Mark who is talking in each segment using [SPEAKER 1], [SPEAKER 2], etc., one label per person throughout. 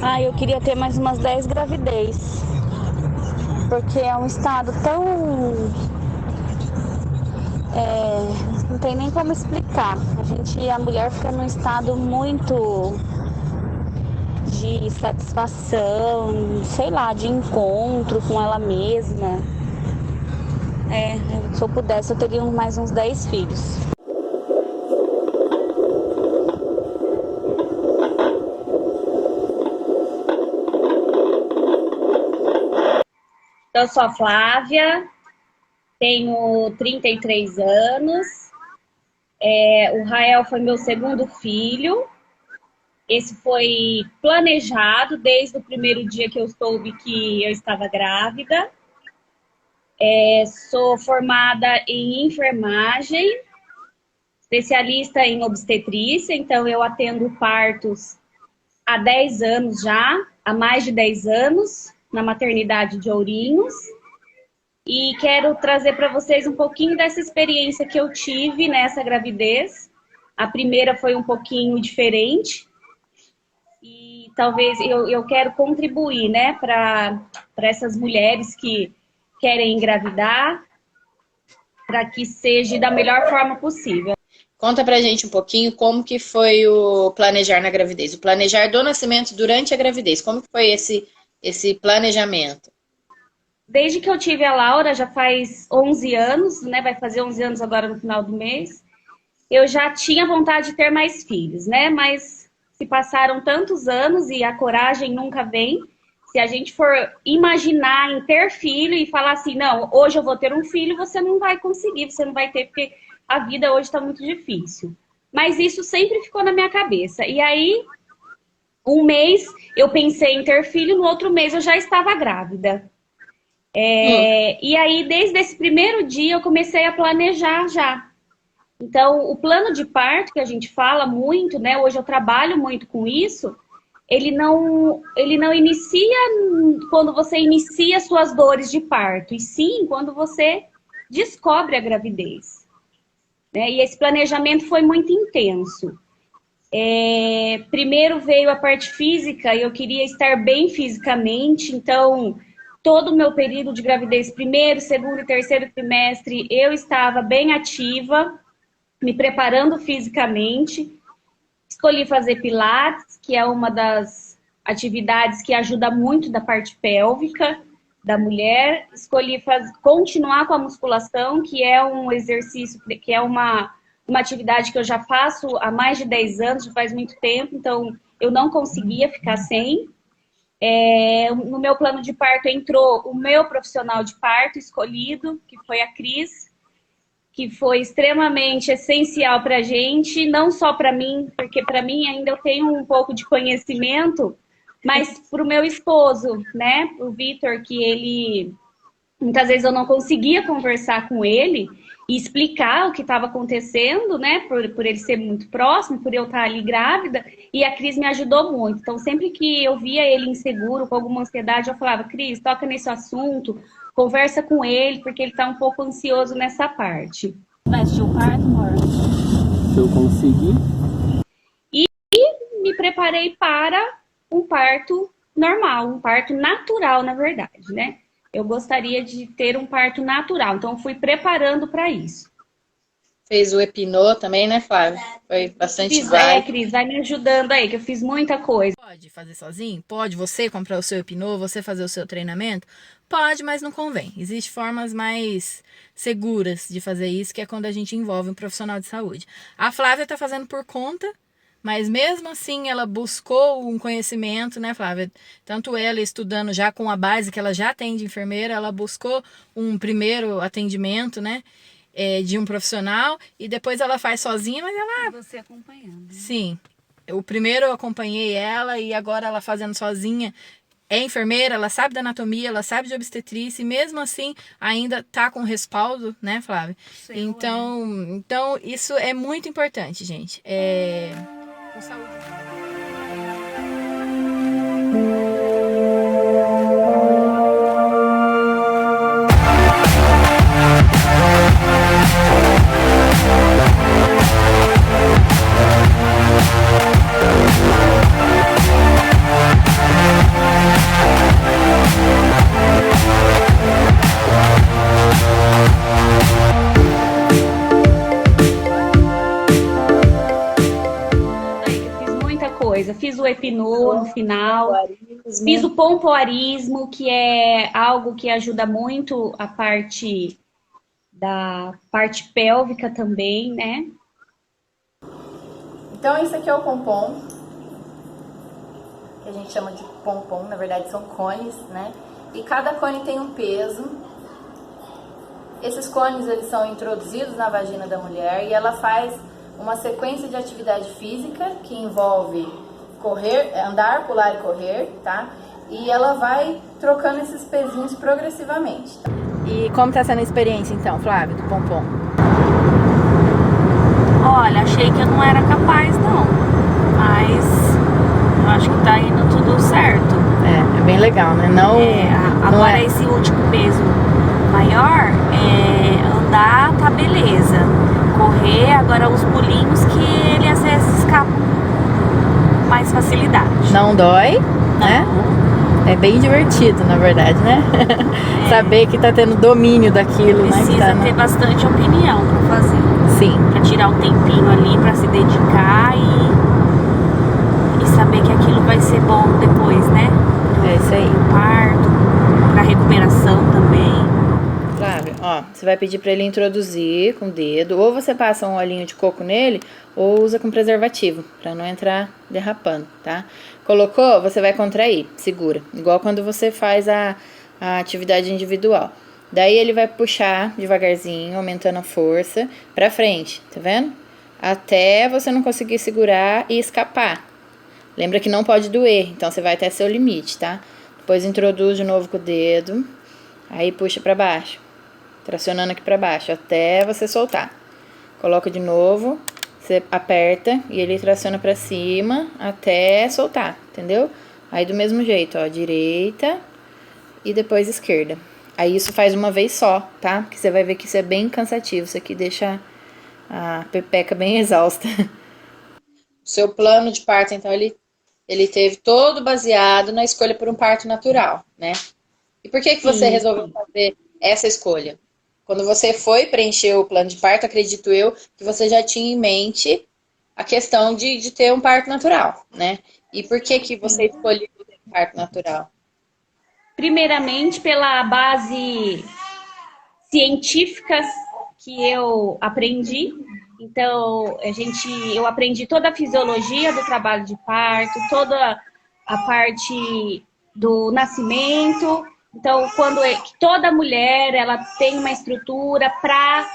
[SPEAKER 1] Ah, eu queria ter mais umas 10 gravidez, porque é um estado tão. Não tem nem como explicar. A mulher fica num estado muito de satisfação, sei lá, de encontro com ela mesma. Se eu pudesse, eu teria mais uns 10 filhos.
[SPEAKER 2] Eu sou a Flávia, tenho 33 anos. O Rael foi meu segundo filho. Esse foi planejado desde o primeiro dia que eu soube que eu estava grávida. Sou formada em enfermagem, especialista em obstetrícia, então eu atendo partos há 10 anos já, há mais de 10 anos, na maternidade de Ourinhos. E quero trazer para vocês um pouquinho dessa experiência que eu tive nessa gravidez. A primeira foi um pouquinho diferente e talvez eu quero contribuir, né, para essas mulheres que querem engravidar, para que seja da melhor forma possível.
[SPEAKER 3] Conta pra gente um pouquinho como que foi o planejar na gravidez, o planejar do nascimento durante a gravidez. Como que foi esse planejamento?
[SPEAKER 2] Desde que eu tive a Laura, já faz 11 anos, né? Vai fazer 11 anos agora no final do mês. Eu já tinha vontade de ter mais filhos, né? Mas se passaram tantos anos e a coragem nunca vem. Se a gente for imaginar em ter filho e falar assim, não, hoje eu vou ter um filho, você não vai conseguir, você não vai ter, porque a vida hoje está muito difícil. Mas isso sempre ficou na minha cabeça. E aí, um mês eu pensei em ter filho, no outro mês eu já estava grávida. E aí, desde esse primeiro dia, eu comecei a planejar já. Então, o plano de parto, que a gente fala muito, né? Hoje eu trabalho muito com isso, ele não inicia quando você inicia suas dores de parto, e sim quando você descobre a gravidez. Né? E esse planejamento foi muito intenso. Primeiro veio a parte física, e eu queria estar bem fisicamente, então todo o meu período de gravidez, primeiro, segundo e terceiro trimestre, eu estava bem ativa, me preparando fisicamente. Escolhi fazer pilates, que é uma das atividades que ajuda muito da parte pélvica da mulher. Escolhi continuar com a musculação, que é um exercício, que é uma atividade que eu já faço há mais de 10 anos, já faz muito tempo, então eu não conseguia ficar sem. No meu plano de parto entrou o meu profissional de parto escolhido, que foi a Cris, que foi extremamente essencial para a gente, não só para mim, porque para mim ainda eu tenho um pouco de conhecimento, mas para o meu esposo, né, o Vitor, que ele, muitas vezes eu não conseguia conversar com ele e explicar o que estava acontecendo, né, por ele ser muito próximo, por eu estar ali grávida, e a Cris me ajudou muito. Então, sempre que eu via ele inseguro, com alguma ansiedade, eu falava, Cris, toca nesse assunto, conversa com ele, porque ele está um pouco ansioso nessa parte.
[SPEAKER 1] Veste o parto, amor?
[SPEAKER 4] Se eu conseguir.
[SPEAKER 2] E me preparei para um parto normal, um parto natural, na verdade, né? Eu gostaria de ter um parto natural, então fui preparando para isso.
[SPEAKER 3] Fez o Epinô também, né, Flávia? Foi bastante
[SPEAKER 2] Cris, vai me ajudando aí, que eu fiz muita coisa.
[SPEAKER 5] Pode fazer sozinho? Pode você comprar o seu Epinô, você fazer o seu treinamento? Pode, mas não convém. Existem formas mais seguras de fazer isso, que é quando a gente envolve um profissional de saúde. A Flávia está fazendo por conta, mas mesmo assim ela buscou um conhecimento, né, Flávia? Tanto ela estudando já com a base que ela já tem de enfermeira, ela buscou um primeiro atendimento, né? De um profissional, e depois ela faz sozinha, mas ela...
[SPEAKER 1] Você acompanhando.
[SPEAKER 5] Sim. O primeiro eu acompanhei ela, e agora ela fazendo sozinha. É enfermeira, ela sabe da anatomia, ela sabe de obstetrícia, e mesmo assim ainda tá com respaldo, né, Flávia? Então isso é muito importante, gente. Com saúde.
[SPEAKER 2] coisa. Fiz o Epinô no final, fiz o pompoarismo, que é algo que ajuda muito a parte da parte pélvica também, né?
[SPEAKER 6] Então esse aqui é o pompom, que a gente chama de pompom, na verdade são cones, né? E cada cone tem um peso. Esses cones, eles são introduzidos na vagina da mulher e ela faz uma sequência de atividade física que envolve correr, andar, pular e correr, tá? E ela vai trocando esses pezinhos progressivamente. Tá?
[SPEAKER 5] E como tá sendo a experiência então, Flávia, do pompom?
[SPEAKER 1] Olha, achei que eu não era capaz, não. Mas eu acho que tá indo tudo certo.
[SPEAKER 5] É bem legal, né? Não,
[SPEAKER 1] Agora esse último peso maior, andar tá beleza. Correr, agora os pulinhos que ele às vezes escapa com mais facilidade.
[SPEAKER 5] Não dói, né? É bem divertido, na verdade, né? Saber que tá tendo domínio daquilo, né?
[SPEAKER 1] Precisa ter bastante opinião pra fazer.
[SPEAKER 5] Sim.
[SPEAKER 1] Pra tirar um tempinho ali pra se dedicar e saber que aquilo vai ser bom depois, né?
[SPEAKER 5] É isso aí.
[SPEAKER 1] Parto, pra recuperação também.
[SPEAKER 5] Flávia, ó, você vai pedir pra ele introduzir com o dedo, ou você passa um olhinho de coco nele, ou usa com preservativo, pra não entrar derrapando, tá? Colocou, você vai contrair, segura, igual quando você faz a atividade individual. Daí ele vai puxar devagarzinho, aumentando a força, pra frente, tá vendo? Até você não conseguir segurar e escapar. Lembra que não pode doer, então você vai até seu limite, tá? Depois introduz de novo com o dedo, aí puxa pra baixo, tracionando aqui pra baixo, até você soltar. Coloca de novo, você aperta e ele traciona pra cima até soltar, entendeu? Aí do mesmo jeito, ó, direita e depois esquerda. Aí isso faz uma vez só, tá? Porque você vai ver que isso é bem cansativo, isso aqui deixa a pepeca bem exausta.
[SPEAKER 3] O seu plano de parto, então, ele teve todo baseado na escolha por um parto natural, né? E por que você resolveu fazer essa escolha? Quando você foi preencher o plano de parto, acredito eu, que você já tinha em mente a questão de ter um parto natural, né? E por que você escolheu ter um parto natural?
[SPEAKER 2] Primeiramente, pela base científica que eu aprendi. Então, eu aprendi toda a fisiologia do trabalho de parto, toda a parte do nascimento. Então, toda mulher ela tem uma estrutura para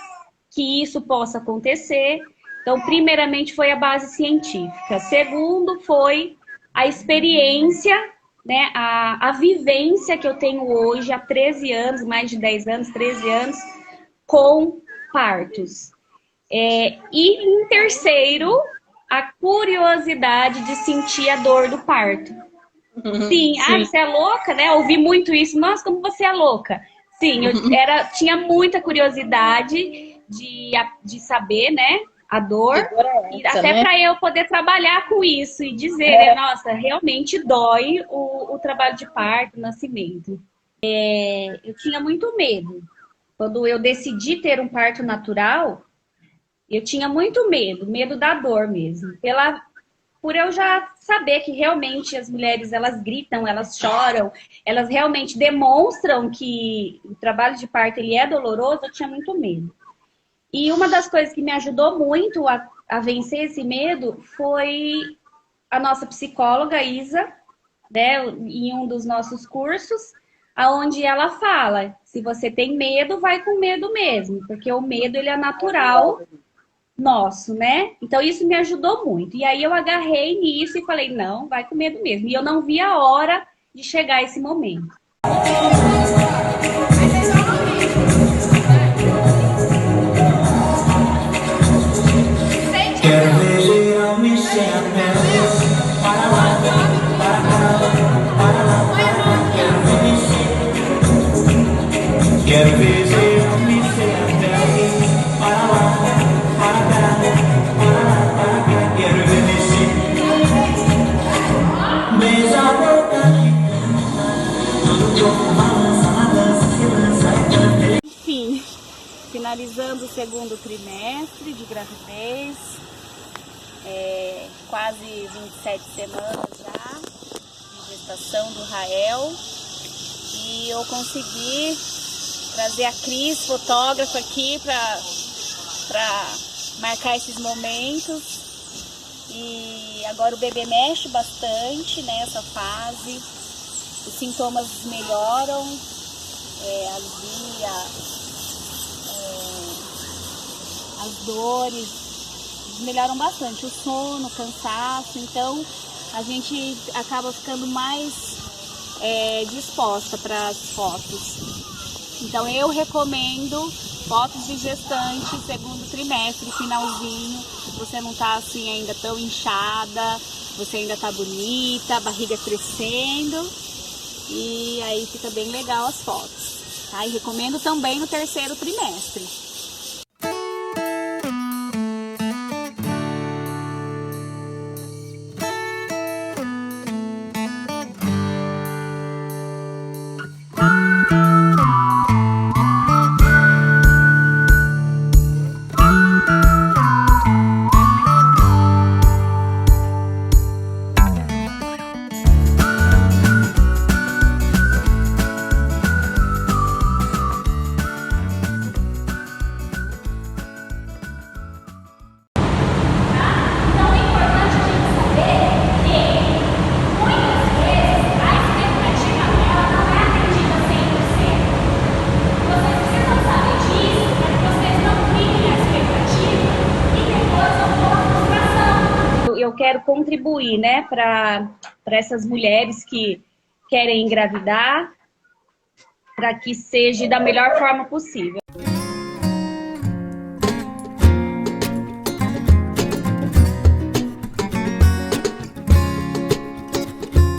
[SPEAKER 2] que isso possa acontecer. Então, primeiramente foi a base científica. Segundo, foi a experiência, né, a vivência que eu tenho hoje há 13 anos, mais de 10 anos, 13 anos, com partos. E em terceiro, a curiosidade de sentir a dor do parto. Sim, você é louca, né? Ouvi muito isso. Nossa, como você é louca. Sim, eu tinha muita curiosidade de saber, né? A dor. E até para eu poder trabalhar com isso e dizer, nossa, realmente dói o trabalho de parto, o nascimento. Eu tinha muito medo. Quando eu decidi ter um parto natural, eu tinha muito medo da dor mesmo. Por eu já saber que realmente as mulheres, elas gritam, elas choram, elas realmente demonstram que o trabalho de parto ele é doloroso, eu tinha muito medo. E uma das coisas que me ajudou muito a vencer esse medo foi a nossa psicóloga, Isa, né, em um dos nossos cursos, onde ela fala, se você tem medo, vai com medo mesmo, porque o medo ele é natural nosso, né? Então isso me ajudou muito. E aí eu agarrei nisso e falei, não, vai com medo mesmo. E eu não vi a hora de chegar esse momento.
[SPEAKER 7] Quero ver geral mexendo para lá, para cá, para lá, para cá. Quero ver mexer. Quero ver geral mexendo para lá, para cá, para lá, para cá. Quero ver mexer. Beija a boca que todo corpo balança, uma dança se lança.
[SPEAKER 1] Enfim, finalizando o segundo trimestre de gravidez. quase 27 semanas já de gestação do Rael. E eu consegui trazer a Cris, fotógrafa, aqui para marcar esses momentos. E agora o bebê mexe bastante nessa fase, os sintomas melhoram, alivia, as dores melhoram bastante, o sono, o cansaço, então a gente acaba ficando mais disposta para as fotos. Então eu recomendo fotos de gestante, segundo trimestre, finalzinho, você não tá assim ainda tão inchada, você ainda tá bonita, a barriga crescendo, e aí fica bem legal as fotos, tá? E recomendo também no terceiro trimestre.
[SPEAKER 2] Eu quero contribuir, né, para essas mulheres que querem engravidar, para que seja da melhor forma possível.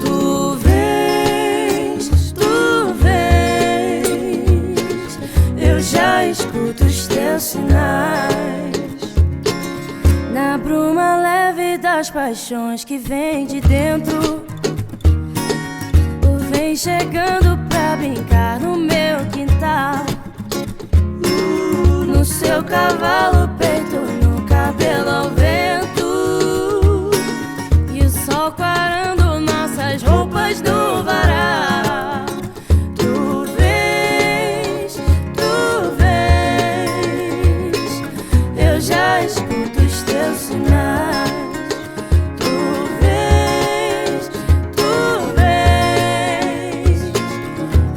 [SPEAKER 8] Tu vês, eu já escuto os teus sinais. Na bruma leve das paixões que vem de dentro, tu vem chegando pra brincar no meu quintal. No seu cavalo peito, no cabelo ao vento, e o sol clarando nossas roupas no varal. Tu vês, eu já escuto os teus sinais. Tu vês,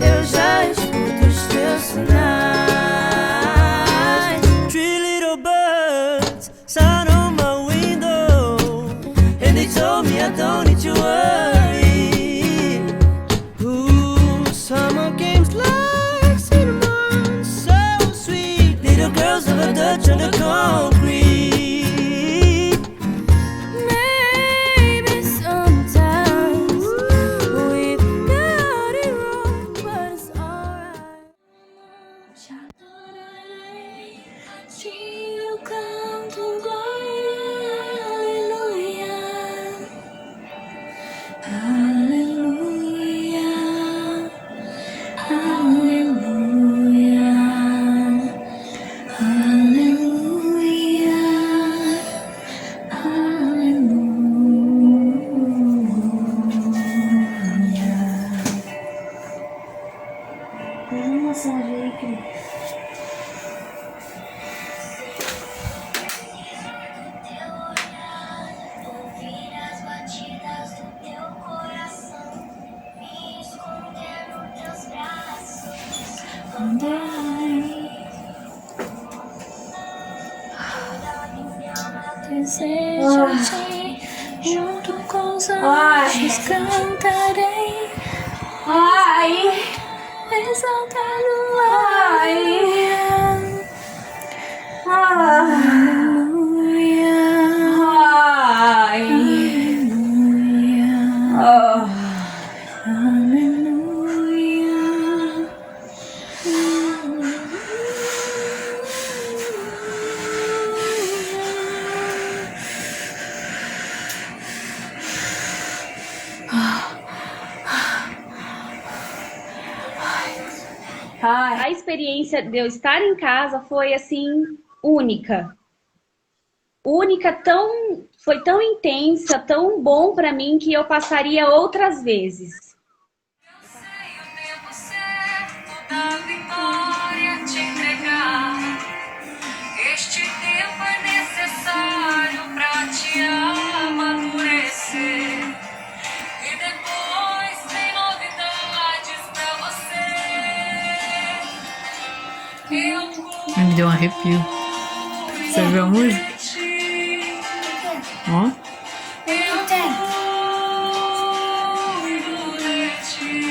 [SPEAKER 8] eu já escuto os teus sinais. Three little birds sat on my window, and they told me I don't need to worry. Ooh, summer games like cinnamon, so sweet. Little girls of a Dutch under concrete. Maybe sometimes we've got it wrong, but it's alright. Já adorei te eu canto glória, aleluia, aleluia, aleluia, aleluia, aleluia. Uma massagem aí, Cris. Ouvir as batidas do teu coração, me esconder nos teus braços. Desejo-te junto com os anjos, cantarei, exaltado, aleluia, aleluia, aleluia.
[SPEAKER 2] A experiência de eu estar em casa foi, assim, única. única, foi tão intensa, tão bom para mim que eu passaria outras vezes.
[SPEAKER 9] Eu sei o tempo certo da vitória te entregar. Este tempo é necessário para te amadurecer. E depois tem novidades pra você. Eu
[SPEAKER 5] Me deu um arrepio. Você viu a música? Ó.
[SPEAKER 9] cuido de ti.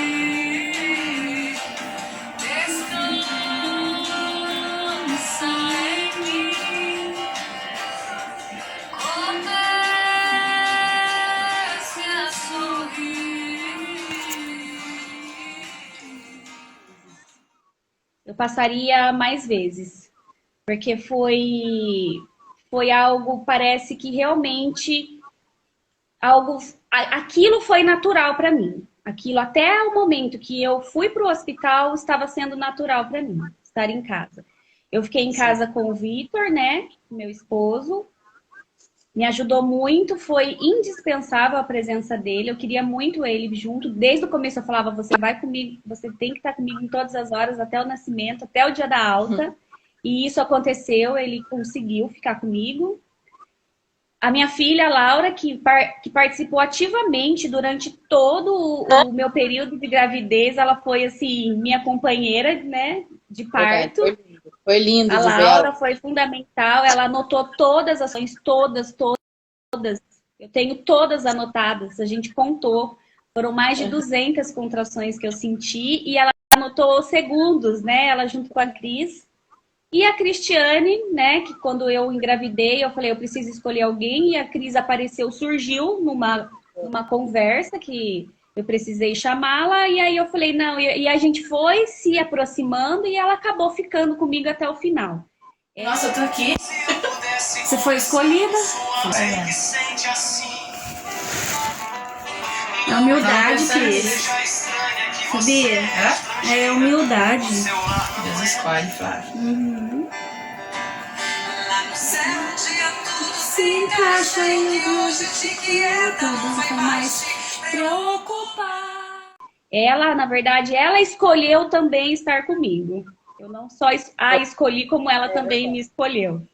[SPEAKER 9] Descansa em mim. Comece a sorrir.
[SPEAKER 2] Eu passaria mais vezes, porque foi algo, parece que realmente aquilo foi natural para mim. Aquilo até o momento que eu fui para o hospital estava sendo natural para mim, estar em casa. Eu fiquei em casa com o Vitor, né, meu esposo. Me ajudou muito, foi indispensável a presença dele. Eu queria muito ele junto. Desde o começo eu falava, você vai comigo, você tem que estar comigo em todas as horas, até o nascimento, até o dia da alta. E isso aconteceu, ele conseguiu ficar comigo. A minha filha, Laura, que participou ativamente durante todo o meu período de gravidez, ela foi, assim, minha companheira, né, de parto.
[SPEAKER 3] Foi lindo
[SPEAKER 2] A
[SPEAKER 3] de ver
[SPEAKER 2] Laura
[SPEAKER 3] ela.
[SPEAKER 2] foi fundamental, ela anotou todas as ações, todas. Eu tenho todas anotadas, a gente contou. Foram mais de 200 contrações que eu senti e ela anotou os segundos, né? Ela junto com a Cris. E a Cristiane, né? Que quando eu engravidei, eu falei, eu preciso escolher alguém. E a Cris apareceu, surgiu numa conversa que eu precisei chamá-la. E aí eu falei, não. E a gente foi se aproximando e ela acabou ficando comigo até o final.
[SPEAKER 10] Nossa, eu tô aqui.
[SPEAKER 2] Você foi escolhida?
[SPEAKER 10] É humildade, Cris. Sabia? É humildade. Deus escolhe, Flávia.
[SPEAKER 9] Se encaixa em hoje te quieta, não vai mais preocupar.
[SPEAKER 2] Ela, na verdade, ela escolheu também estar comigo. Eu não só a escolhi, como ela também me escolheu.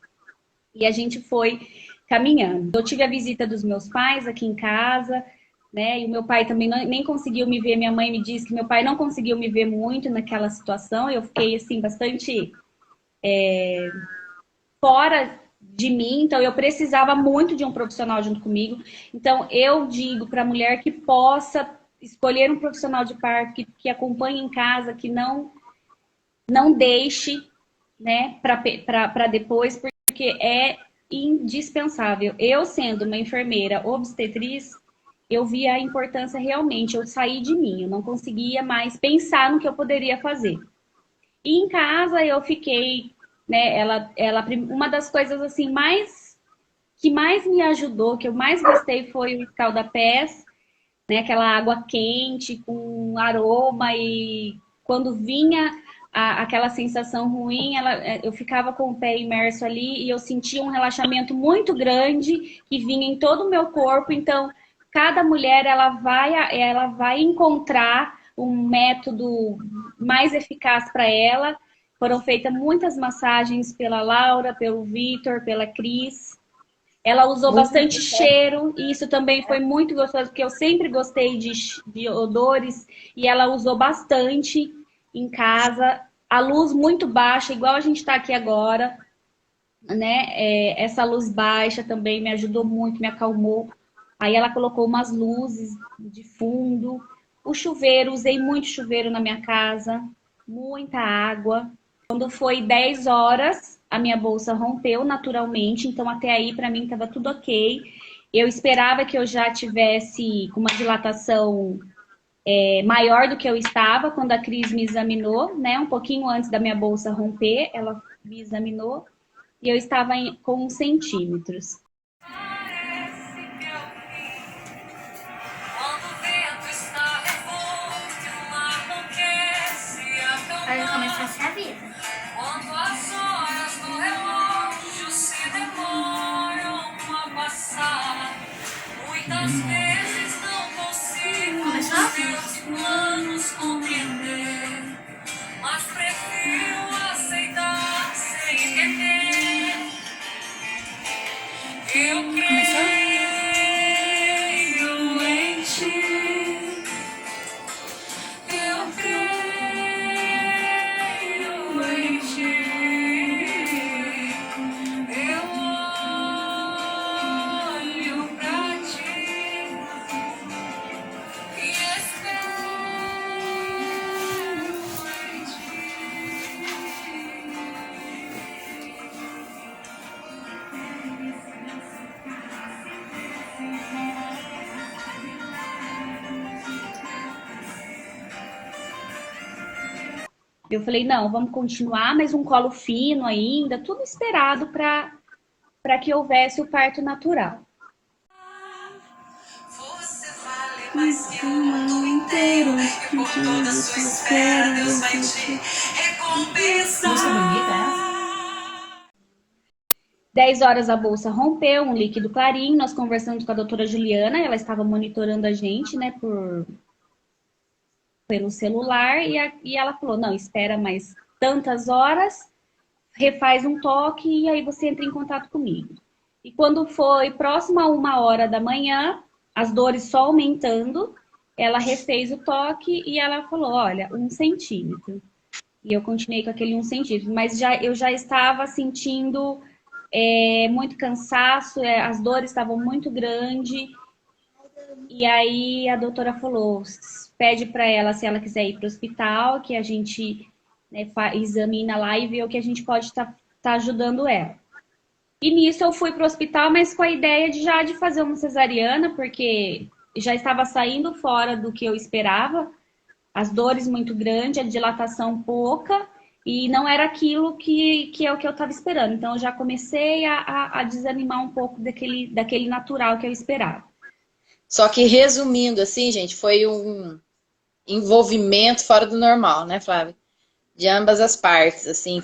[SPEAKER 2] E a gente foi caminhando. Eu tive a visita dos meus pais aqui em casa, né? E o meu pai também nem conseguiu me ver. Minha mãe me disse que meu pai não conseguiu me ver muito naquela situação. Eu fiquei, assim, bastante fora de mim. Então, eu precisava muito de um profissional junto comigo. Então, eu digo para a mulher que possa escolher um profissional de parto, que acompanhe em casa, que não deixe, né, para depois, porque é indispensável. Eu, sendo uma enfermeira obstetriz, eu vi a importância realmente, eu saí de mim, eu não conseguia mais pensar no que eu poderia fazer. E em casa eu fiquei, né, uma das coisas assim que mais me ajudou, que eu mais gostei foi o escalda-pés, né, aquela água quente com aroma, e quando vinha aquela sensação ruim, eu ficava com o pé imerso ali e eu sentia um relaxamento muito grande que vinha em todo o meu corpo. Então, cada mulher ela vai encontrar um método mais eficaz para ela. Foram feitas muitas massagens pela Laura, pelo Vitor, pela Cris. Ela usou bastante cheiro, e isso também foi muito gostoso, porque eu sempre gostei de odores, e ela usou bastante em casa. A luz muito baixa, igual a gente está aqui agora, né? Essa luz baixa também me ajudou muito, me acalmou. Aí ela colocou umas luzes de fundo. O chuveiro, usei muito chuveiro na minha casa, muita água. Quando foi 10 horas, a minha bolsa rompeu naturalmente, então até aí para mim estava tudo ok. Eu esperava que eu já tivesse com uma dilatação maior do que eu estava quando a Cris me examinou, né? Um pouquinho antes da minha bolsa romper, ela me examinou e eu estava com 1 centímetros.
[SPEAKER 10] Aí começasse a vida.
[SPEAKER 9] Quando as horas do relógio se demoram
[SPEAKER 2] Eu falei, não, vamos continuar, mas um colo fino ainda, tudo esperado para que houvesse o parto natural.
[SPEAKER 9] Mas o mundo inteiro que toda sua espera vai te recompensar.
[SPEAKER 10] Música bonita, essa?
[SPEAKER 2] 10 horas a bolsa rompeu, um líquido clarinho, nós conversamos com a doutora Juliana, ela estava monitorando a gente, né, pelo celular, e ela falou, não, espera mais tantas horas, refaz um toque e aí você entra em contato comigo. E quando foi próximo a 1h da manhã, as dores só aumentando, ela refez o toque e ela falou, olha, 1 centímetro. E eu continuei com aquele 1 centímetro, mas eu já estava sentindo muito cansaço, as dores estavam muito grandes. E aí a doutora falou, pede para ela se ela quiser ir para o hospital, que a gente, né, examina lá e vê o que a gente pode estar ajudando ela. E nisso eu fui para o hospital, mas com a ideia de fazer uma cesariana, porque já estava saindo fora do que eu esperava, as dores muito grandes, a dilatação pouca, e não era aquilo que é o que eu estava esperando. Então eu já comecei a desanimar um pouco daquele natural que eu esperava.
[SPEAKER 3] Só que resumindo assim, gente, foi um envolvimento fora do normal, né, Flávia? De ambas as partes, assim,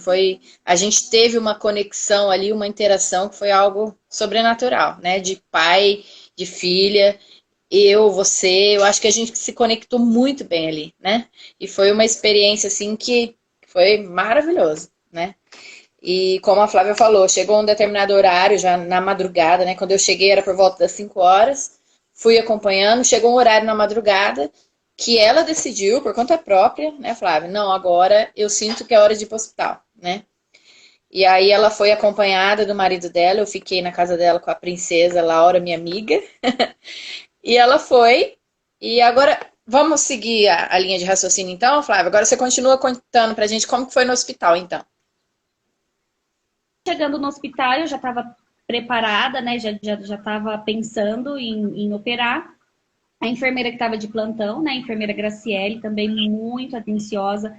[SPEAKER 3] a gente teve uma conexão ali, uma interação que foi algo sobrenatural, né, de pai, de filha, você, eu acho que a gente se conectou muito bem ali, né, e foi uma experiência, assim, que foi maravilhoso, né, e como a Flávia falou, chegou um determinado horário, já na madrugada, né, quando eu cheguei era por volta das 5 horas, fui acompanhando, chegou um horário na madrugada, que ela decidiu, por conta própria, né, Flávia? Não, agora eu sinto que é hora de ir para o hospital, né? E aí ela foi acompanhada do marido dela, eu fiquei na casa dela com a princesa Laura, minha amiga, e ela foi, e agora vamos seguir a linha de raciocínio então, Flávia? Agora você continua contando pra gente como que foi no hospital, então.
[SPEAKER 2] Chegando no hospital, eu já estava preparada, né, já estava pensando em operar. A enfermeira que estava de plantão, né, a enfermeira Graciele, também muito atenciosa,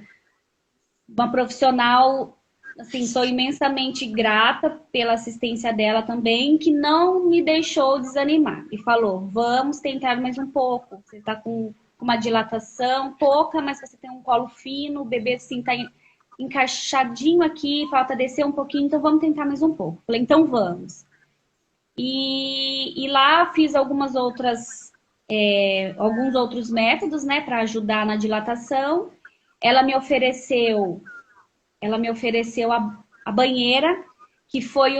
[SPEAKER 2] uma profissional, assim, sou imensamente grata pela assistência dela também, que não me deixou desanimar, e falou, vamos tentar mais um pouco, você está com uma dilatação pouca, mas você tem um colo fino, o bebê, assim, está encaixadinho aqui, falta descer um pouquinho, então vamos tentar mais um pouco. Falei, então vamos. E lá fiz alguns outros métodos, né, para ajudar na dilatação. Ela me ofereceu a banheira, que foi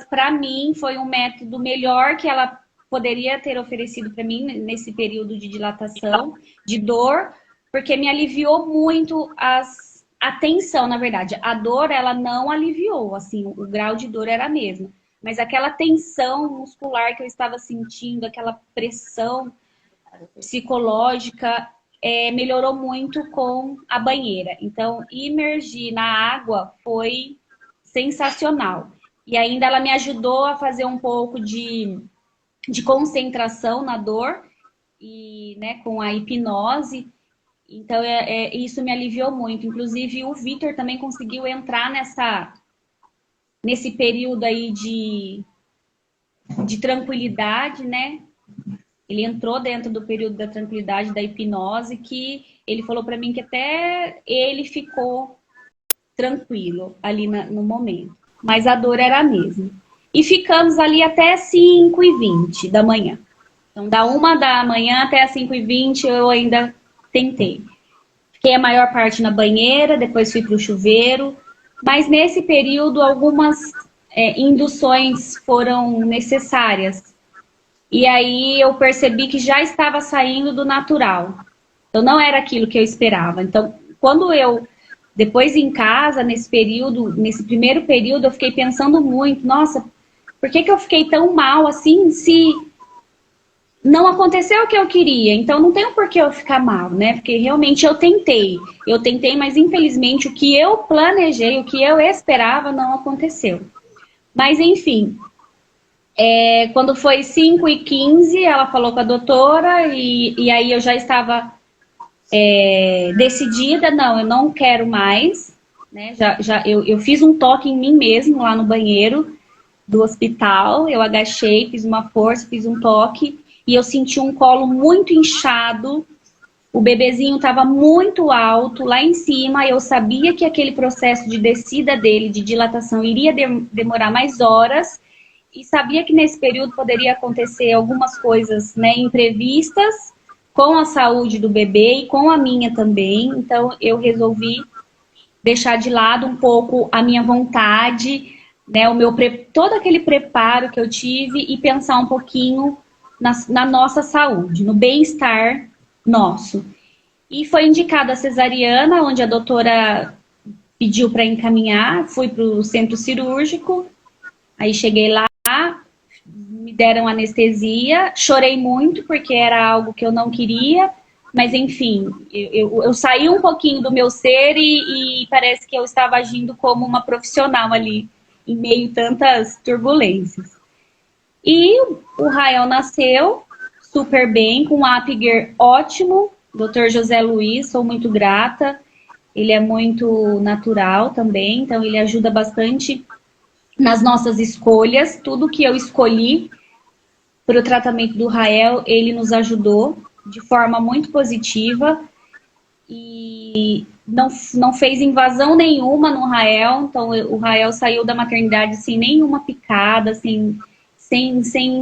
[SPEAKER 2] para mim, foi um método melhor que ela poderia ter oferecido para mim nesse período de dilatação, de dor, porque me aliviou muito a tensão, na verdade. A dor, ela não aliviou, assim, o grau de dor era a mesma. Mas aquela tensão muscular que eu estava sentindo, aquela pressão psicológica, melhorou muito com a banheira. Então, imergir na água foi sensacional. E ainda ela me ajudou a fazer um pouco de concentração na dor, e, né, com a hipnose. Então, isso me aliviou muito. Inclusive, o Vitor também conseguiu entrar nesse período aí de tranquilidade, né? Ele entrou dentro do período da tranquilidade, da hipnose, que ele falou para mim que até ele ficou tranquilo ali no momento. Mas a dor era a mesma. E ficamos ali até 5h20 da manhã. Então, da 1 da manhã até as 5h20 eu ainda tentei. Fiquei a maior parte na banheira, depois fui para o chuveiro, mas nesse período algumas induções foram necessárias. E aí eu percebi que já estava saindo do natural. Então não era aquilo que eu esperava. Então, quando eu, depois em casa, nesse primeiro período, eu fiquei pensando muito, nossa, por que eu fiquei tão mal assim se não aconteceu o que eu queria? Então não tem por que eu ficar mal, né? Porque realmente eu tentei, mas infelizmente o que eu planejei, o que eu esperava não aconteceu. Mas enfim, quando foi 5h15, ela falou com a doutora e aí eu já estava decidida, não, eu não quero mais, né? Eu fiz um toque em mim mesmo lá no banheiro do hospital, eu agachei, fiz uma força, fiz um toque e eu senti um colo muito inchado, o bebezinho estava muito alto lá em cima, eu sabia que aquele processo de descida dele, de dilatação, iria demorar mais horas e sabia que nesse período poderia acontecer algumas coisas, né, imprevistas com a saúde do bebê e com a minha também, então eu resolvi deixar de lado um pouco a minha vontade, né, todo aquele preparo que eu tive e pensar um pouquinho na nossa saúde, no bem-estar nosso. E foi indicada a cesariana, onde a doutora pediu para encaminhar, fui para o centro cirúrgico, aí cheguei lá, me deram anestesia, chorei muito porque era algo que eu não queria, mas enfim, eu saí um pouquinho do meu ser e parece que eu estava agindo como uma profissional ali, em meio a tantas turbulências. E o Rael nasceu super bem, com um Apgar ótimo, Dr. José Luiz, sou muito grata, ele é muito natural também, então ele ajuda bastante nas nossas escolhas, tudo que eu escolhi para o tratamento do Rael, ele nos ajudou de forma muito positiva e não fez invasão nenhuma no Rael, então o Rael saiu da maternidade sem nenhuma picada, sem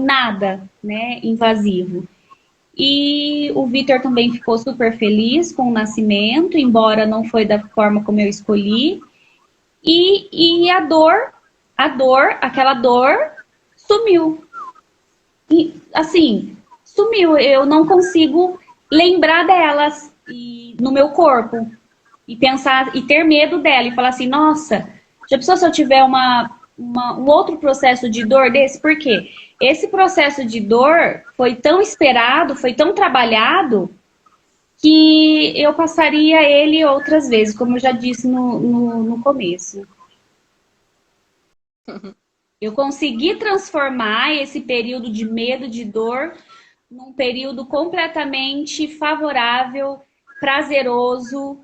[SPEAKER 2] nada, né, invasivo. E o Vitor também ficou super feliz com o nascimento, embora não foi da forma como eu escolhi. E aquela dor sumiu. E, assim, sumiu. Eu não consigo lembrar delas no meu corpo. E pensar, e ter medo dela. E falar assim, nossa, já pensou se eu tiver um outro processo de dor desse? Por quê? Esse processo de dor foi tão esperado, foi tão trabalhado, que eu passaria ele outras vezes, como eu já disse no começo. Eu consegui transformar esse período de medo, de dor, num período completamente favorável, prazeroso,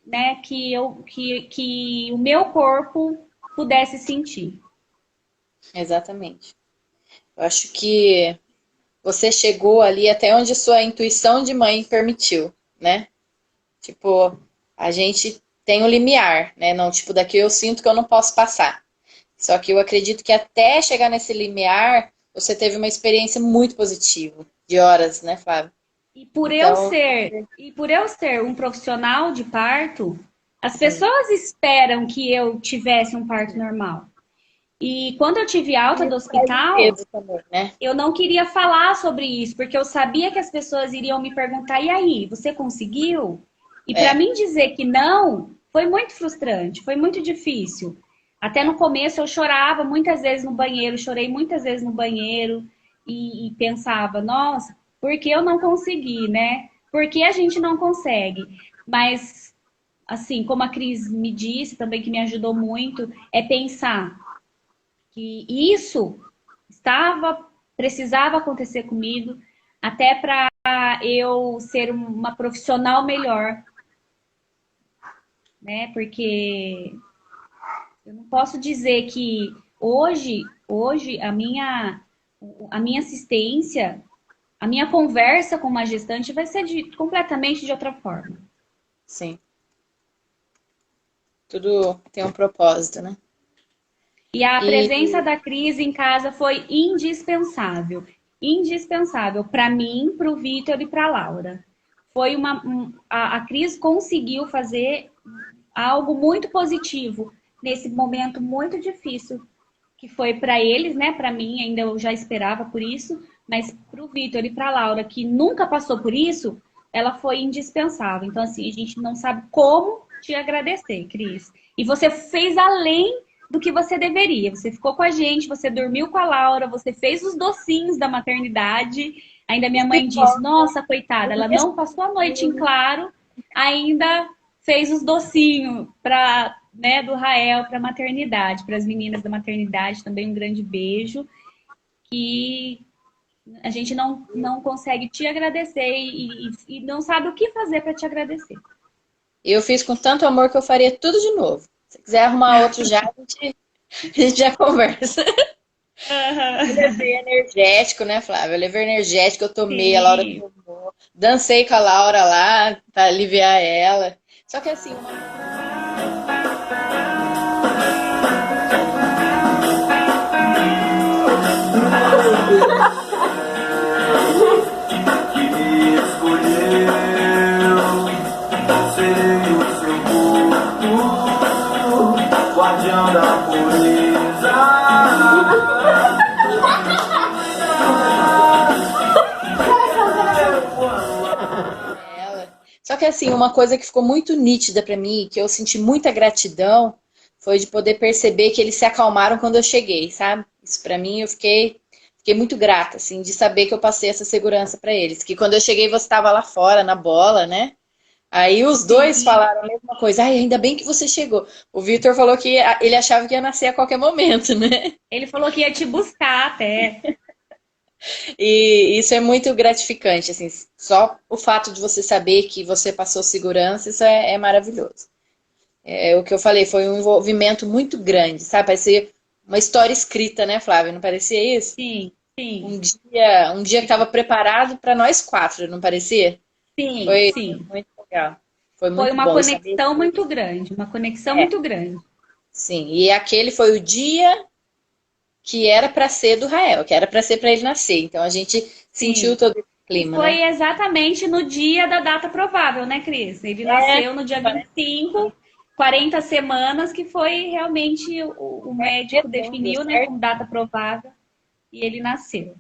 [SPEAKER 2] né, que o meu corpo pudesse sentir.
[SPEAKER 3] Exatamente. Eu acho que você chegou ali até onde sua intuição de mãe permitiu, né? Tipo, a gente tem um limiar, né? Não, tipo, daqui eu sinto que eu não posso passar. Só que eu acredito que até chegar nesse limiar, você teve uma experiência muito positiva, de horas, né, Flávia?
[SPEAKER 2] E por eu ser um profissional de parto, as pessoas esperam que eu tivesse um parto normal. E quando eu tive alta do hospital, eu não queria falar sobre isso, porque eu sabia que as pessoas iriam me perguntar, e aí, você conseguiu? E para mim dizer que não, foi muito frustrante, foi muito difícil. Até no começo eu chorava muitas vezes no banheiro, chorei muitas vezes no banheiro e pensava, nossa, por que eu não consegui, né? Por que a gente não consegue? Mas, assim, como a Cris me disse também, que me ajudou muito, é pensar que isso precisava acontecer comigo, até para eu ser uma profissional melhor, né? Porque eu não posso dizer que hoje a minha assistência, a minha conversa com uma gestante vai ser completamente de outra forma.
[SPEAKER 3] Sim. Tudo tem um propósito, né?
[SPEAKER 2] E a presença da Cris em casa foi indispensável. indispensável para mim, para o Vitor e para a Laura. Foi a Cris conseguiu fazer algo muito positivo nesse momento muito difícil que foi para eles, né? Para mim, ainda eu já esperava por isso, mas para o Vitor e para a Laura, que nunca passou por isso, ela foi indispensável. Então, assim, a gente não sabe como te agradecer, Cris. E você fez além do que você deveria. Você ficou com a gente, você dormiu com a Laura, você fez os docinhos da maternidade. Ainda minha mãe disse, nossa, coitada, ela não passou a noite em claro, ainda fez os docinhos para, né, do Rael para a maternidade, para as meninas da maternidade, também um grande beijo. E a gente não consegue te agradecer e não sabe o que fazer para te agradecer.
[SPEAKER 3] Eu fiz com tanto amor que eu faria tudo de novo. Se quiser arrumar outro já, a gente já conversa. Eu levei energético, né, Flávia? Eu levei energético, eu tomei, a Laura tomou. Dancei com a Laura lá, pra aliviar ela. Só que assim,
[SPEAKER 7] Que me escolheu, serei o seu corpo, guardião da pureza.
[SPEAKER 3] Só que assim, uma coisa que ficou muito nítida pra mim, que eu senti muita gratidão, foi de poder perceber que eles se acalmaram quando eu cheguei, sabe? Isso pra mim, eu fiquei muito grata, assim, de saber que eu passei essa segurança pra eles. Que quando eu cheguei, você estava lá fora, na bola, né? Aí os dois falaram a mesma coisa. Ai, ainda bem que você chegou. O Vitor falou que ele achava que ia nascer a qualquer momento, né?
[SPEAKER 2] Ele falou que ia te buscar até.
[SPEAKER 3] E isso é muito gratificante, assim, só o fato de você saber que você passou segurança, isso é maravilhoso. É o que eu falei, foi um envolvimento muito grande, sabe? Parecia uma história escrita, né, Flávia? Não parecia isso?
[SPEAKER 2] Sim, sim.
[SPEAKER 3] Um dia que estava preparado para nós quatro, não parecia?
[SPEAKER 2] Sim,
[SPEAKER 3] foi
[SPEAKER 2] sim.
[SPEAKER 3] Muito legal. Foi muito
[SPEAKER 2] Foi uma
[SPEAKER 3] bom
[SPEAKER 2] conexão muito grande, uma conexão muito grande.
[SPEAKER 3] Sim, e aquele foi o dia que era para ser do Rael, que era para ser para ele nascer. Então a gente sentiu todo esse clima,
[SPEAKER 2] Foi
[SPEAKER 3] né?
[SPEAKER 2] exatamente no dia da data provável, né, Cris? Ele nasceu no dia 25, 40 semanas, que foi realmente o médico definiu, né, como data provável, e ele nasceu.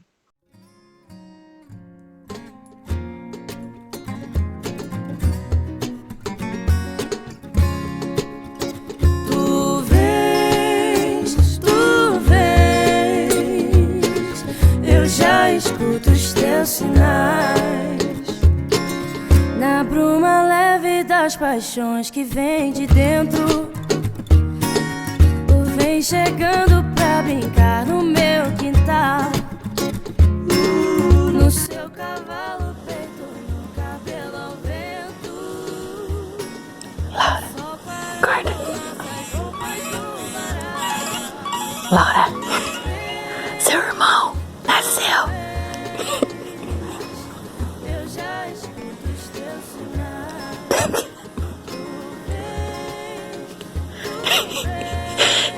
[SPEAKER 8] Já escuto os teus sinais na bruma leve das paixões que vem de dentro. Tu vem chegando pra brincar no meu quintal, no seu cavalo preto, no cabelo ao vento.
[SPEAKER 5] Laura, acorda. Laura, seu irmão nasceu.
[SPEAKER 8] Eu já escuto os teus sinais.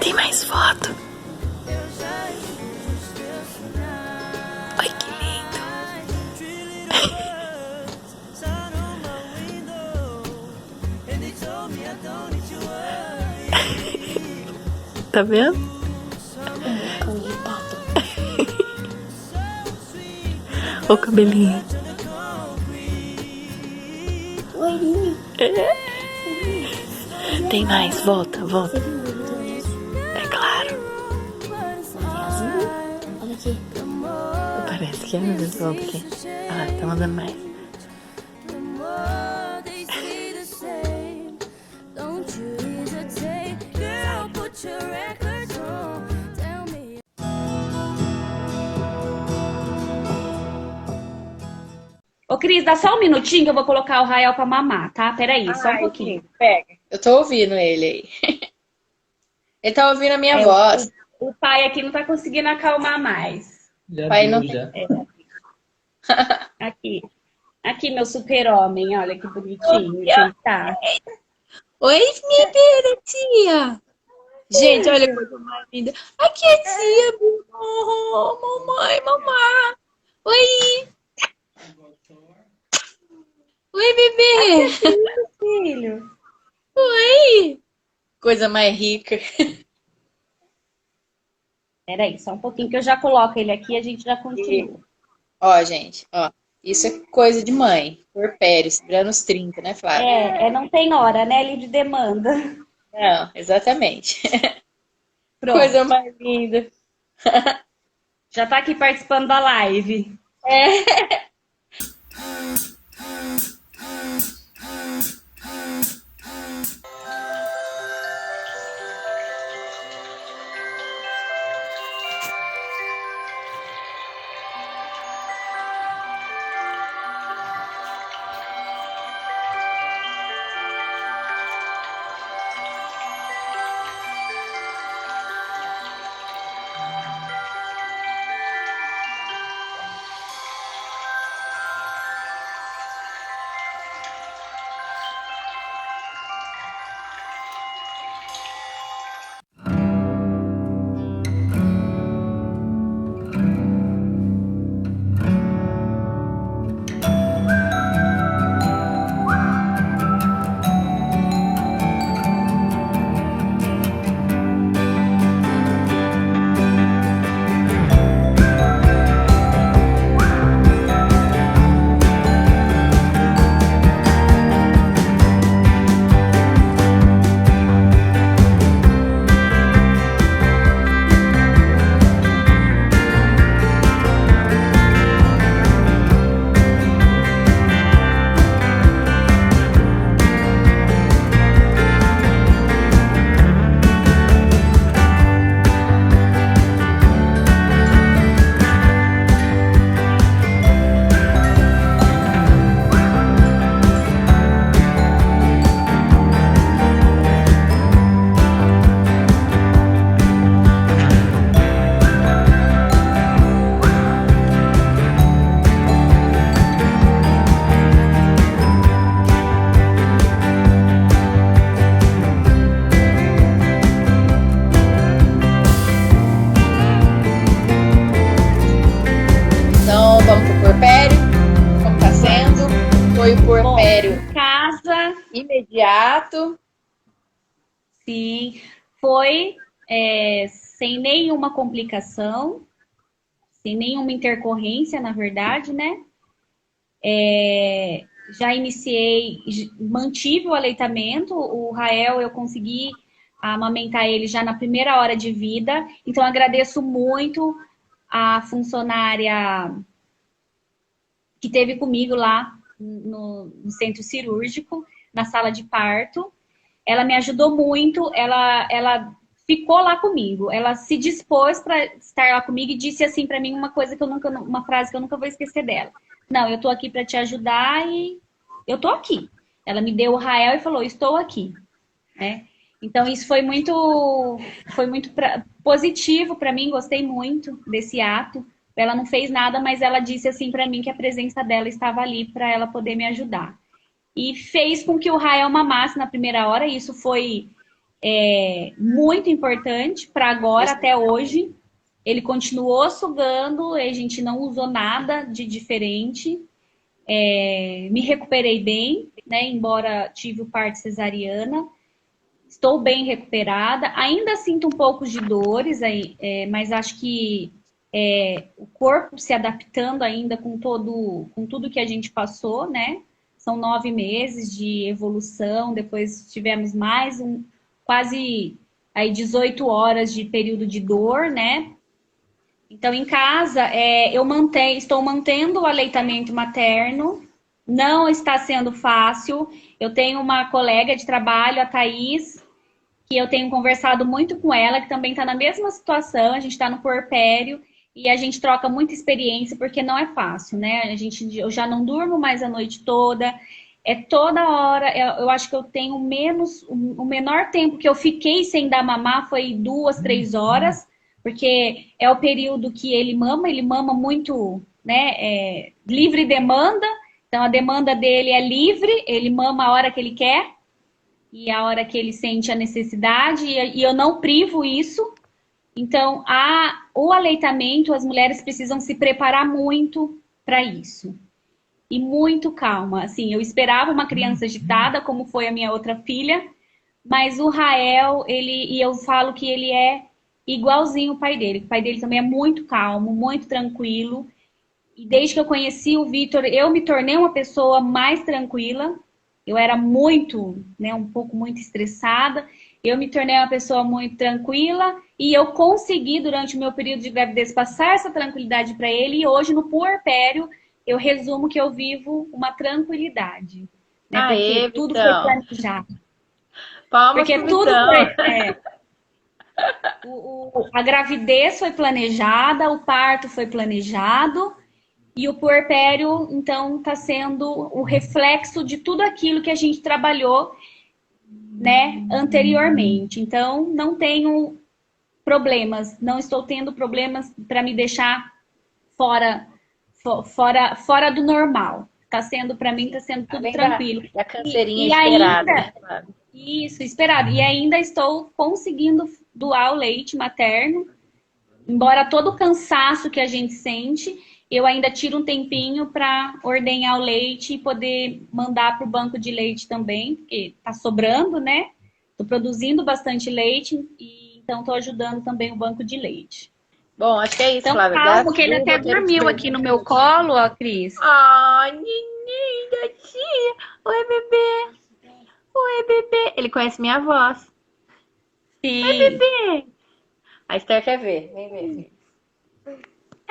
[SPEAKER 5] Tem mais foto?
[SPEAKER 8] Eu já escuto os teus sinais.
[SPEAKER 5] Ai, que lindo. Tá vendo? Olha o cabelinho. Tem mais, volta. É claro.
[SPEAKER 9] Olha aqui.
[SPEAKER 5] Parece que é, meu Deus, volta aqui. Ah, tá mandando mais.
[SPEAKER 2] Ô, Cris, dá só um minutinho que eu vou colocar o Rael pra mamar, tá? Peraí, só um pouquinho.
[SPEAKER 3] Pega. Eu tô ouvindo ele aí. Ele tá ouvindo a minha voz.
[SPEAKER 2] O pai aqui não tá conseguindo acalmar mais.
[SPEAKER 4] Já
[SPEAKER 3] Pai
[SPEAKER 4] viu,
[SPEAKER 3] não-
[SPEAKER 4] já.
[SPEAKER 2] Aqui, meu super-homem, olha que bonitinho que ele tá.
[SPEAKER 3] Oi, minha querida tia. Gente, olha que coisa mais linda. Aqui é tia. Mamãe.
[SPEAKER 11] Oi! Oi, bebê!
[SPEAKER 2] Filho.
[SPEAKER 11] Oi!
[SPEAKER 3] Coisa mais rica.
[SPEAKER 2] Peraí, só um pouquinho que eu já coloco ele aqui e a gente já continua.
[SPEAKER 3] Ó, gente, ó. Isso é coisa de mãe. Puerpério, segurando os 30, né, Flávia?
[SPEAKER 2] Não tem hora, né? Livre de demanda.
[SPEAKER 3] Não, exatamente.
[SPEAKER 2] Pronto.
[SPEAKER 3] Coisa mais linda.
[SPEAKER 2] Já tá aqui participando da live.
[SPEAKER 3] Então, vamos pro puerpério. Como tá sendo? Foi o puerpério
[SPEAKER 2] Casa,
[SPEAKER 3] imediato.
[SPEAKER 2] sim, foi sem nenhuma complicação, sem nenhuma intercorrência, na verdade, né? Já iniciei, mantive o aleitamento, o Rael, eu consegui amamentar ele já na primeira hora de vida, então agradeço muito a funcionária que teve comigo lá no centro cirúrgico, na sala de parto. Ela me ajudou muito, ela ficou lá comigo, ela se dispôs para estar lá comigo e disse assim para mim uma frase que eu nunca vou esquecer dela. Não, eu tô aqui para te ajudar e eu tô aqui. Ela me deu o Rael e falou, estou aqui, né? Então isso foi muito positivo para mim, gostei muito desse ato. Ela não fez nada, mas ela disse assim para mim que a presença dela estava ali para ela poder me ajudar. E fez com que o Rael mamasse na primeira hora, e isso foi muito importante para agora, até hoje. Ele continuou sugando, a gente não usou nada de diferente. Me recuperei bem, né? Embora tive o parto cesariana. Estou bem recuperada. Ainda sinto um pouco de dores, mas acho que o corpo se adaptando ainda com tudo que a gente passou, né? São 9 meses de evolução, depois tivemos mais quase aí 18 horas de período de dor, né? Então, em casa, estou mantendo o aleitamento materno, não está sendo fácil. Eu tenho uma colega de trabalho, a Thaís, que eu tenho conversado muito com ela, que também está na mesma situação, a gente está no puerpério, e a gente troca muita experiência, porque não é fácil, né? Eu já não durmo mais a noite toda, toda hora, eu acho que eu tenho o menor tempo que eu fiquei sem dar mamar foi 2, 3 horas, porque é o período que ele mama muito, né, livre demanda, então a demanda dele é livre, ele mama a hora que ele quer, e a hora que ele sente a necessidade, e eu não privo isso. Então, o aleitamento, as mulheres precisam se preparar muito para isso. E muito calma. Assim, eu esperava uma criança agitada, como foi a minha outra filha, mas o Rael, e eu falo que ele é igualzinho o pai dele. O pai dele também é muito calmo, muito tranquilo. E desde que eu conheci o Vitor, eu me tornei uma pessoa mais tranquila. Eu era muito, né, um pouco muito estressada. Eu me tornei uma pessoa muito tranquila e eu consegui, durante o meu período de gravidez, passar essa tranquilidade para ele. E hoje, no puerpério, eu resumo que eu vivo uma tranquilidade. Né?
[SPEAKER 3] Aê,
[SPEAKER 2] porque tudo
[SPEAKER 3] Vitão.
[SPEAKER 2] foi planejado.
[SPEAKER 3] Palmas
[SPEAKER 2] Porque
[SPEAKER 3] pro
[SPEAKER 2] tudo
[SPEAKER 3] Vitão.
[SPEAKER 2] foi... a gravidez foi planejada, o parto foi planejado e o puerpério, então, está sendo o reflexo de tudo aquilo que a gente trabalhou, né, anteriormente. Então, não tenho problemas, não estou tendo problemas para me deixar fora do normal. Tá sendo, para mim, está sendo tudo tranquilo.
[SPEAKER 3] Da cancerinha
[SPEAKER 2] e
[SPEAKER 3] esperada.
[SPEAKER 2] Ainda,
[SPEAKER 3] Claro.
[SPEAKER 2] Isso, esperado. E ainda estou conseguindo doar o leite materno, embora todo o cansaço que a gente sente, eu ainda tiro um tempinho para ordenhar o leite e poder mandar para o banco de leite também, porque tá sobrando, né? Estou produzindo bastante leite e então estou ajudando também o banco de leite.
[SPEAKER 3] Bom, acho que é isso,
[SPEAKER 2] Então,
[SPEAKER 3] Flávia.
[SPEAKER 2] calma, que ele até dormiu aqui no meu colo, ó, Cris.
[SPEAKER 3] Ai, menina, tia. Oi, bebê. Oi, bebê. Ele conhece minha voz.
[SPEAKER 2] Sim.
[SPEAKER 3] Oi, bebê. A Esther quer ver. Vem ver, filho.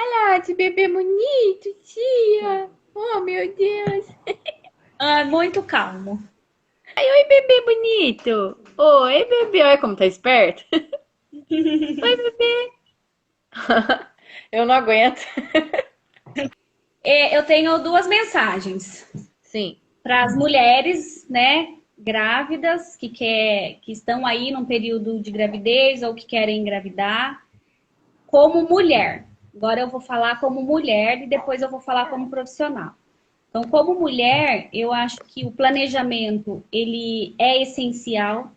[SPEAKER 11] Olha lá, esse bebê bonito, tia. Oh, meu Deus.
[SPEAKER 2] Muito calmo.
[SPEAKER 3] Ai, oi, bebê bonito. Oi, bebê. Olha como tá esperto. Oi, bebê. Eu não aguento.
[SPEAKER 2] Eu tenho 2 mensagens.
[SPEAKER 3] Sim.
[SPEAKER 2] Para as mulheres, né, grávidas, que estão aí num período de gravidez ou que querem engravidar, como mulher. Agora eu vou falar como mulher e depois eu vou falar como profissional. Então, como mulher, eu acho que o planejamento, ele é essencial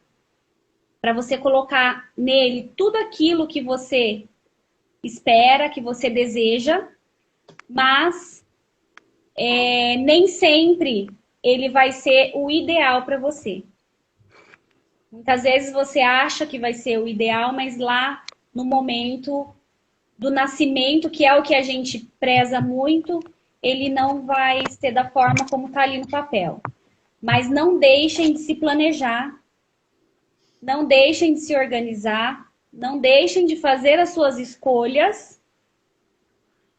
[SPEAKER 2] para você colocar nele tudo aquilo que você espera, que você deseja, mas nem sempre ele vai ser o ideal para você. Muitas vezes você acha que vai ser o ideal, mas lá no momento do nascimento, que é o que a gente preza muito, ele não vai ser da forma como está ali no papel. Mas não deixem de se planejar, não deixem de se organizar, não deixem de fazer as suas escolhas,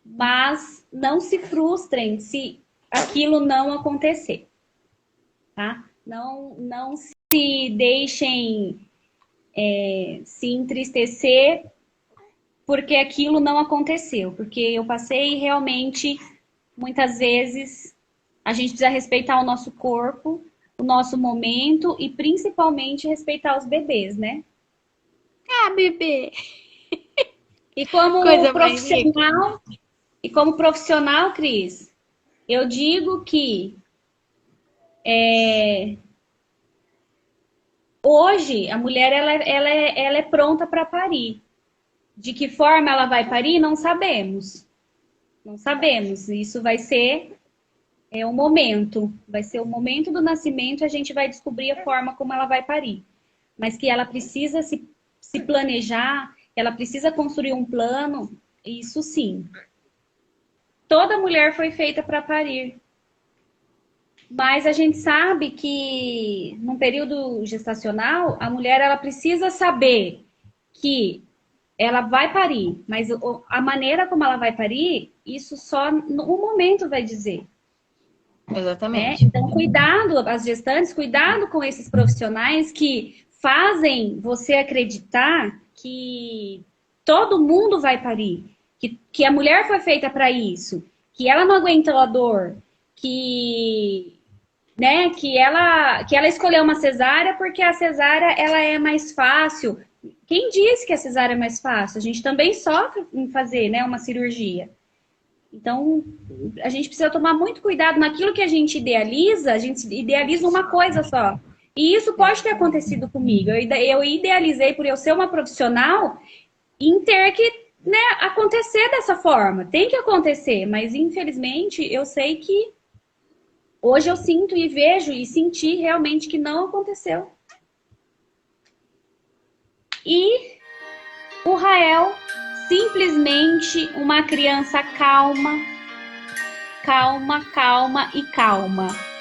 [SPEAKER 2] mas não se frustrem se aquilo não acontecer, tá? Não se deixem se entristecer porque aquilo não aconteceu, porque eu passei realmente, muitas vezes, a gente precisa respeitar o nosso corpo, o nosso momento e principalmente respeitar os bebês, né?
[SPEAKER 11] Ah, bebê.
[SPEAKER 2] E como
[SPEAKER 11] Coisa
[SPEAKER 2] profissional, Cris, eu digo que hoje a mulher ela é pronta para parir. De que forma ela vai parir, não sabemos. Não sabemos. Isso vai ser um momento. Vai ser o momento do nascimento e a gente vai descobrir a forma como ela vai parir. Mas que ela precisa se planejar, ela precisa construir um plano, isso sim. Toda mulher foi feita para parir. Mas a gente sabe que num período gestacional, a mulher ela precisa saber que ela vai parir, mas a maneira como ela vai parir, isso só no momento vai dizer.
[SPEAKER 3] Exatamente.
[SPEAKER 2] Né? Então, cuidado, as gestantes, cuidado com esses profissionais que fazem você acreditar que todo mundo vai parir, que a mulher foi feita para isso, que ela não aguentou a dor, que ela escolheu uma cesárea porque a cesárea ela é mais fácil. Quem disse que a cesárea é mais fácil? A gente também sofre em fazer, né, uma cirurgia. Então, a gente precisa tomar muito cuidado naquilo que a gente idealiza uma coisa só. E isso pode ter acontecido comigo. Eu idealizei por eu ser uma profissional em ter que, né, acontecer dessa forma. Tem que acontecer, mas infelizmente eu sei que hoje eu sinto e vejo e senti realmente que não aconteceu. E o Rael, simplesmente uma criança calma, calma, calma e calma.